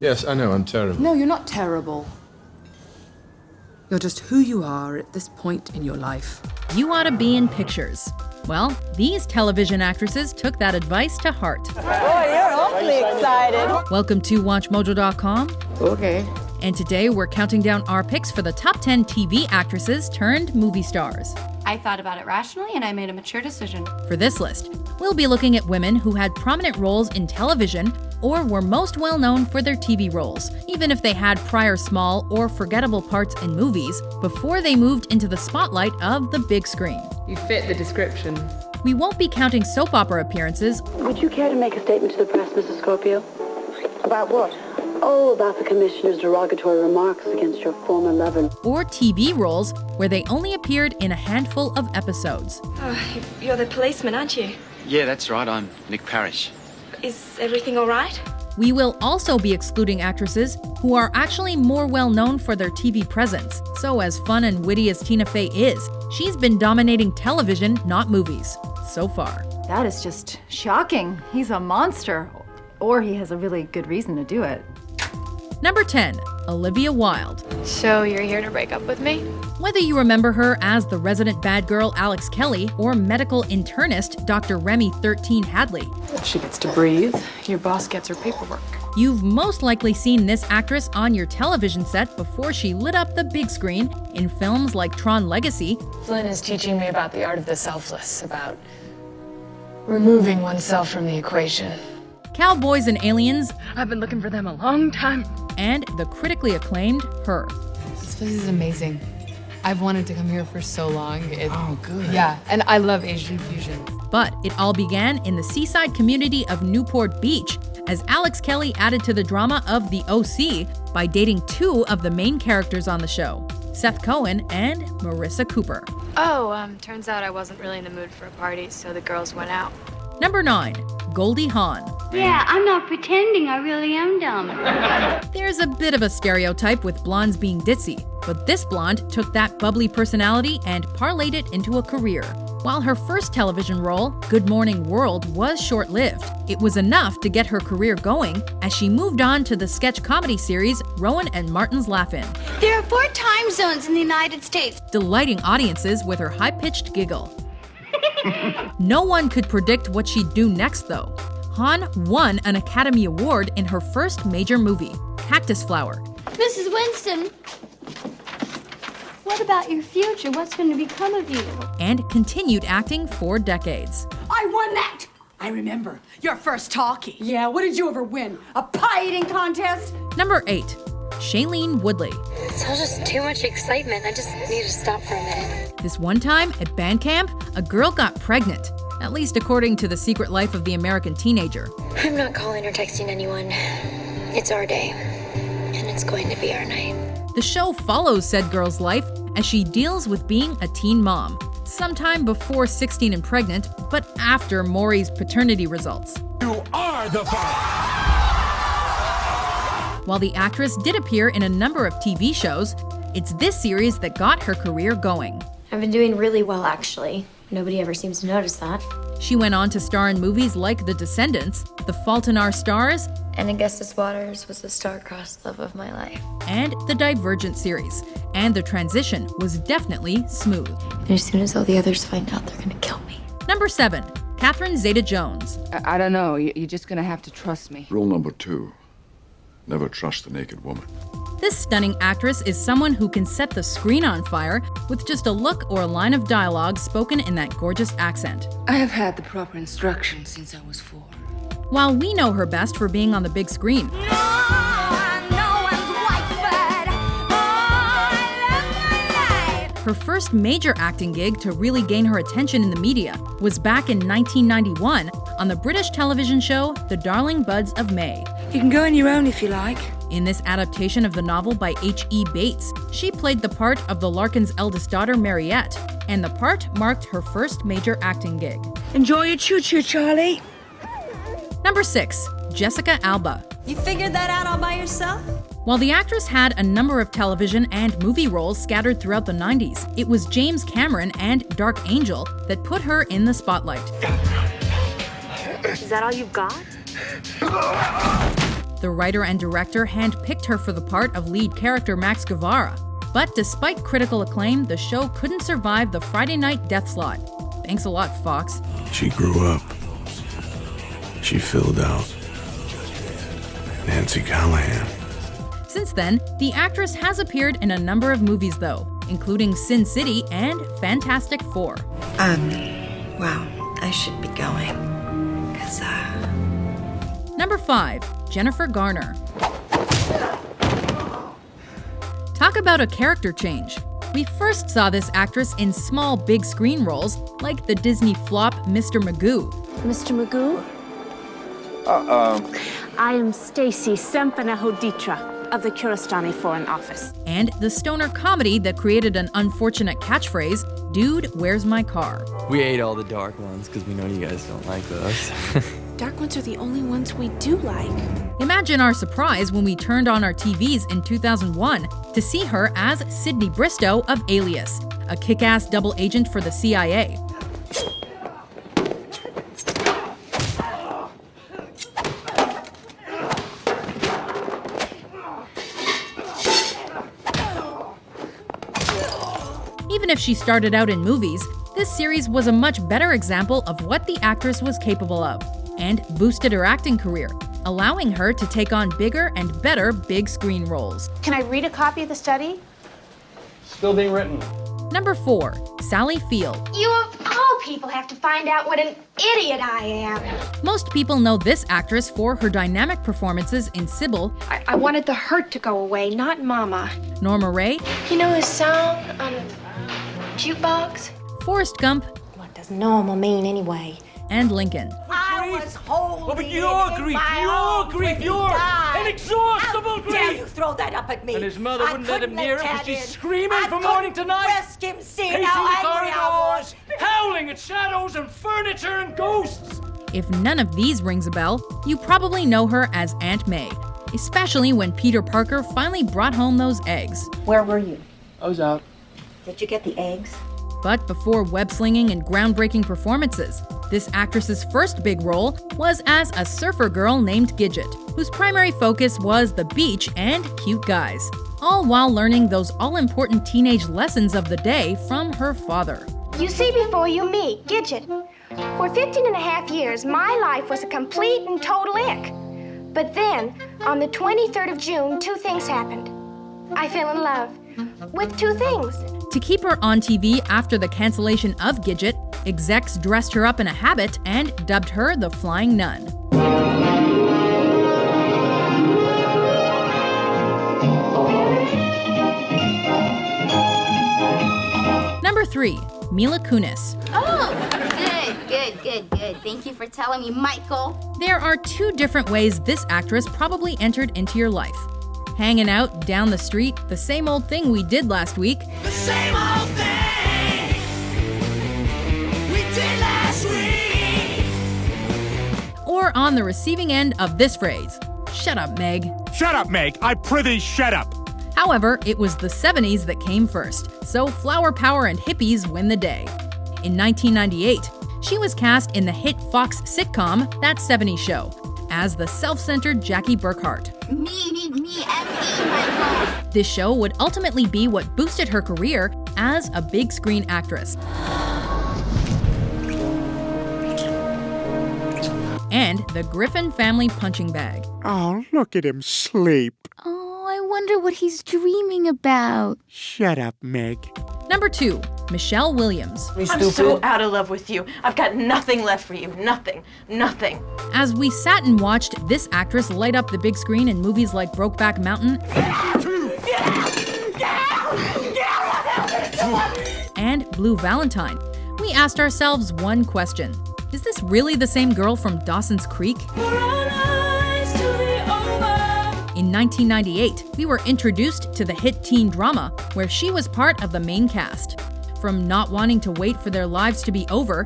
Yes, I know, I'm terrible. No, you're not terrible. You're just who you are at this point in your life. You ought to be in pictures. Well, these television actresses took that advice to heart. Boy, you're awfully excited. Welcome to WatchMojo.com. Okay. And today we're counting down our picks for the top 10 TV actresses turned movie stars. I thought about it rationally and I made a mature decision. For this list, we'll be looking at women who had prominent roles in television or were most well known for their TV roles, even if they had prior small or forgettable parts in movies before they moved into the spotlight of the big screen. You fit the description. We won't be counting soap opera appearances. Would you care to make a statement to the press, Mrs. Scorpio? About what? Oh, about the commissioner's derogatory remarks against your former lover. Or TV roles where they only appeared in a handful of episodes. Oh, you're the policeman, aren't you? Yeah, that's right. I'm Nick Parrish. Is everything all right? We will also be excluding actresses who are actually more well known for their TV presence. So as fun and witty as Tina Fey is, she's been dominating television, not movies, so far. That is just shocking. He's a monster. Or he has a really good reason to do it. Number 10, Olivia Wilde. So you're here to break up with me? Whether you remember her as the resident bad girl Alex Kelly or medical internist Dr. Remy 13 Hadley, She gets to breathe. Your boss gets her paperwork. you've most likely seen this actress on your television set before she lit up the big screen in films like Tron Legacy. Flynn is teaching me about the art of the selfless, about removing oneself from the equation. Cowboys and Aliens, I've been looking for them a long time. and the critically acclaimed Her. This place is amazing. I've wanted to come here for so long. Oh, good. Yeah, and I love Asian fusion. But it all began in the seaside community of Newport Beach as Alex Kelly added to the drama of The OC by dating two of the main characters on the show, Seth Cohen and Marissa Cooper. Turns out I wasn't really in the mood for a party, so the girls went out. Number 9, Goldie Hawn. Yeah, I'm not pretending. I really am dumb. There's a bit of a stereotype with blondes being ditzy, but this blonde took that bubbly personality and parlayed it into a career. While her first television role, Good Morning World, was short-lived, it was enough to get her career going as she moved on to the sketch comedy series Rowan and Martin's Laugh-In, There are 4 time zones in the United States. delighting audiences with her high-pitched giggle. No one could predict what she'd do next, though. Hawn won an Academy Award in her first major movie, Cactus Flower, Mrs. Winston, what about your future? What's going to become of you? and continued acting for decades. I won that! I remember. Your first talkie. Yeah, what did you ever win? A pie eating contest? Number 8, Shailene Woodley. It's all just too much excitement. I just need to stop for a minute. This one time at band camp, a girl got pregnant, at least according to The Secret Life of the American Teenager. I'm not calling or texting anyone. It's our day, and it's going to be our night. The show follows said girl's life as she deals with being a teen mom, sometime before 16 and pregnant, but after Maury's paternity results. You are the father! While the actress did appear in a number of TV shows, it's this series that got her career going. I've been doing really well, actually. Nobody ever seems to notice that. She went on to star in movies like The Descendants, The Fault in Our Stars, And Augustus Waters was the star-crossed love of my life. and the Divergent series, and the transition was definitely smooth. And as soon as all the others find out, they're gonna kill me. Number 7, Catherine Zeta-Jones. I don't know. You're just going to have to trust me. Rule number 2, never trust a naked woman. This stunning actress is someone who can set the screen on fire with just a look or a line of dialogue spoken in that gorgeous accent. I have had the proper instruction since I was 4. While we know her best for being on the big screen, her first major acting gig to really gain her attention in the media was back in 1991 on the British television show The Darling Buds of May. You can go on your own if you like. In this adaptation of the novel by H.E. Bates, she played the part of the Larkins' eldest daughter, Mariette, and the part marked her first major acting gig. Enjoy your choo-choo, Charlie. Number 6, Jessica Alba. You figured that out all by yourself? While the actress had a number of television and movie roles scattered throughout the 90s, it was James Cameron and Dark Angel that put her in the spotlight. Is that all you've got? The writer and director handpicked her for the part of lead character Max Guevara. But despite critical acclaim, the show couldn't survive the Friday night death slot. Thanks a lot, Fox. She grew up. She filled out. Nancy Callahan. Since then, the actress has appeared in a number of movies though, including Sin City and Fantastic Four. Wow, I should be going. Number 5, Jennifer Garner. Talk about a character change. We first saw this actress in small big screen roles like the Disney flop Mr. Magoo. Mr. Magoo? I am Stacy Sempanahoditra of the Kurastani Foreign Office. And the stoner comedy that created an unfortunate catchphrase, Dude, Where's My Car? We ate all the dark ones because we know you guys don't like those. Dark ones are the only ones we do like. Imagine our surprise when we turned on our TVs in 2001 to see her as Sydney Bristow of Alias, a kick-ass double agent for the CIA. Even if she started out in movies, this series was a much better example of what the actress was capable of, and boosted her acting career, allowing her to take on bigger and better big screen roles. Can I read a copy of the study? Still being written. Number 4, Sally Field. You of all people have to find out what an idiot I am. Most people know this actress for her dynamic performances in Sybil. I wanted the hurt to go away, not Mama. Norma Ray. You know his song on the jukebox? Forrest Gump. What does normal mean anyway? And Lincoln. I was holding but your grief, your inexhaustible grief! How dare you throw that up at me? And his mother wouldn't let him near it because she's screaming from morning to night. Risk him seeing Pacing how the angry I was. corridors, howling at shadows and furniture and ghosts. If none of these rings a bell, you probably know her as Aunt May, especially when Peter Parker finally brought home those eggs. Where were you? I was out. Did you get the eggs? But before web-slinging and groundbreaking performances, this actress's first big role was as a surfer girl named Gidget, whose primary focus was the beach and cute guys, all while learning those all-important teenage lessons of the day from her father. You see before you me, Gidget. For 15 and a half years, my life was a complete and total ick. But then, on the 23rd of June, two things happened. I fell in love with two things. To keep her on TV after the cancellation of Gidget, execs dressed her up in a habit and dubbed her the Flying Nun. Number 3, Mila Kunis. Oh, good. Thank you for telling me, Michael. There are 2 different ways this actress probably entered into your life. Hanging out down the street, the same old thing we did last week. The same old thing we did last week. Or on the receiving end of this phrase, shut up, Meg. Shut up, Meg. I prithee, shut up. However, it was the 70s that came first, so flower power and hippies win the day. In 1998, she was cast in the hit Fox sitcom That 70s Show as the self-centered Jackie Burkhart. Me, Michael. This show would ultimately be what boosted her career as a big screen actress. And the Griffin family punching bag. Oh, look at him sleep. Oh, I wonder what he's dreaming about. Shut up, Meg. Number 2, Michelle Williams. I'm so out of love with you. I've got nothing left for you. Nothing. As we sat and watched this actress light up the big screen in movies like Brokeback Mountain and Blue Valentine, we asked ourselves one question. Is this really the same girl from Dawson's Creek? In 1998, we were introduced to the hit teen drama, where she was part of the main cast. From not wanting to wait for their lives to be over,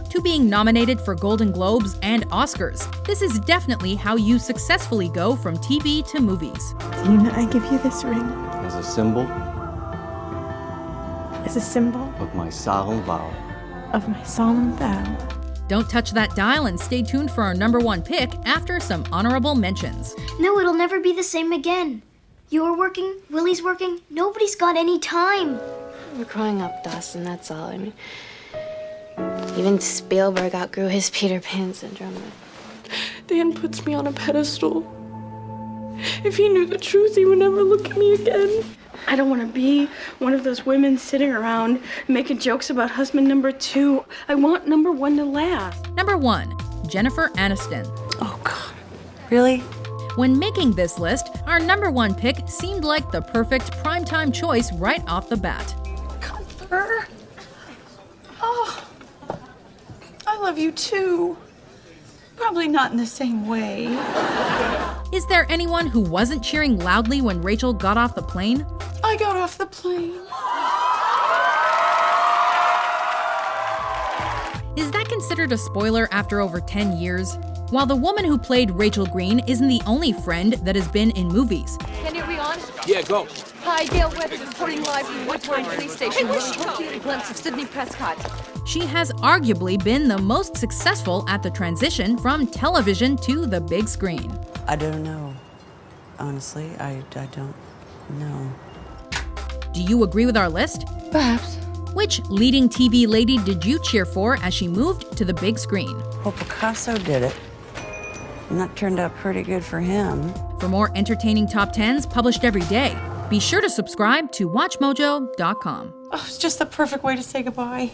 to being nominated for Golden Globes and Oscars, this is definitely how you successfully go from TV to movies. Tina, I give you this ring As a symbol as a symbol of my solemn vow. of my solemn vow Don't touch that dial and stay tuned for our #1 pick after some honorable mentions. No, it'll never be the same again. You're working, Willie's working, nobody's got any time. We're growing up, Dawson, that's all. I mean, even Spielberg outgrew his Peter Pan syndrome. Dan puts me on a pedestal. If he knew the truth, he would never look at me again. I don't want to be one of those women sitting around making jokes about husband number 2. I want number 1 to last. #1, Jennifer Aniston. Oh, God. Really? When making this list, our #1 pick seemed like the perfect primetime choice right off the bat. Gunther. Oh, I love you too. Probably not in the same way. Is there anyone who wasn't cheering loudly when Rachel got off the plane? I got off the plane. Is that considered a spoiler after over 10 years? While the woman who played Rachel Green isn't the only friend that has been in movies. Can you be on? Yeah, go. Hi, Gail Webb is reporting live from Woodline Police Station. We'll hope to get a glimpse of Sidney Prescott. She has arguably been the most successful at the transition from television to the big screen. I don't know. Honestly, I don't know. Do you agree with our list? Perhaps. Which leading TV lady did you cheer for as she moved to the big screen? Well, Picasso did it. And that turned out pretty good for him. For more entertaining top 10s published every day, be sure to subscribe to WatchMojo.com. Oh, it's just the perfect way to say goodbye.